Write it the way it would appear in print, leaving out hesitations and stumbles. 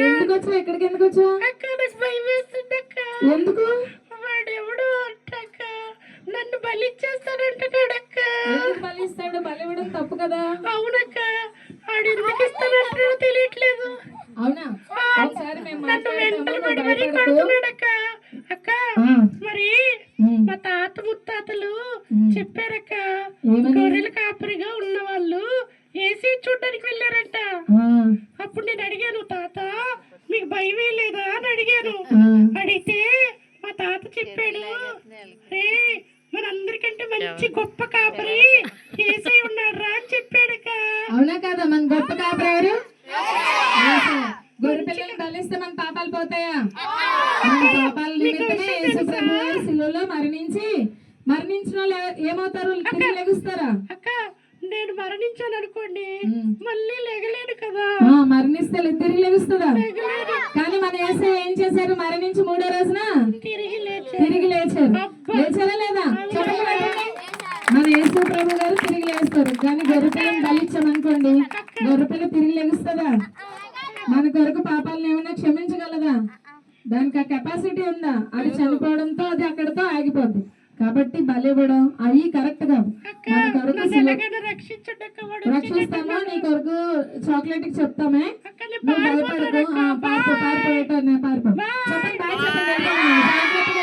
ఎందుకు వచ్చా? ఎక్కడికి ఎందుకు వచ్చా? అక్క నాకు భయం వేస్తుందక్క. ఎందుకు? వాడెవడో అంటక్క నన్ను బలిచ్చేస్తాడంటున్నాడక్క. ఎందుకు బలిస్తాడు? బలివ్వడం తప్పు కదా. అవునక్క, ఆడు ఎందుకు ఇస్తాడంటాడో తెలియట్లేదు. అవునా? ఒకసారి మేము నన్ను వెంటలు పడి మరీ మాట్లాడతాము. కొడుతున్నాడక్క. అక్క మరి మా తాత ముత్తాతలు చెప్పారక్క, గొర్రెల కాపరిగా ఉన్న వాళ్ళు ఏసీ చూడ్డానికి వెళ్ళారంట. అప్పుడు నేను అడిగాను, తాత మీకు భయమే లేదా అని అడిగాను. అడిగితే మా తాత చెప్పాడు, రే మనందరికంటే మంచి గొప్ప కాపరి ఏసీ ఉన్నాడు రా అని చెప్పాడక్క. అవునా కదా? మన గొప్ప కాపరి ఎవరు? గొర్రె పిల్లలు బలిస్తే మన పాపాలు పోతాయా? మన పాపాల నిమిత్తమే యేసు ప్రభు వారు శిలువలో మరణించిన వాళ్ళు ఏమవుతారు? తిరిగి లెగుస్తారా? అక్క నేను మరణించాను అనుకోండి, మళ్ళీ లెగలేను కదా. మరణిస్తే తిరిగి లెగుస్తుందా? కానీ మన యేసు ఏం చేశారు? మరణించి 3వ రోజున తిరిగి లేచారు. లేచారా లేదా? చెప్పండి. మన యేసు ప్రభు గారు తిరిగి లేస్తారు. కానీ గొర్రెపిల్లని బలిచ్చామనుకోండి, గొర్రెపిల్ల తిరిగి లెగుస్తుందా? మన కొరకు పాపాలను ఏమైనా క్షమించగలదా? దానికి ఆ కెపాసిటీ ఉందా? అది చనిపోవడంతో అది అక్కడతో ఆగిపోద్ది. కాబట్టి బలి ఇవ్వడం అవి కరెక్ట్ కాదు. మన కొరకు రక్షిస్తామా? నీ కొరకు చాక్లెట్ కి చెప్తామే, నువ్వు భయపడకు. పారిపోయేటో పారిపో. చెప్పండి, బాగా చెప్పండి.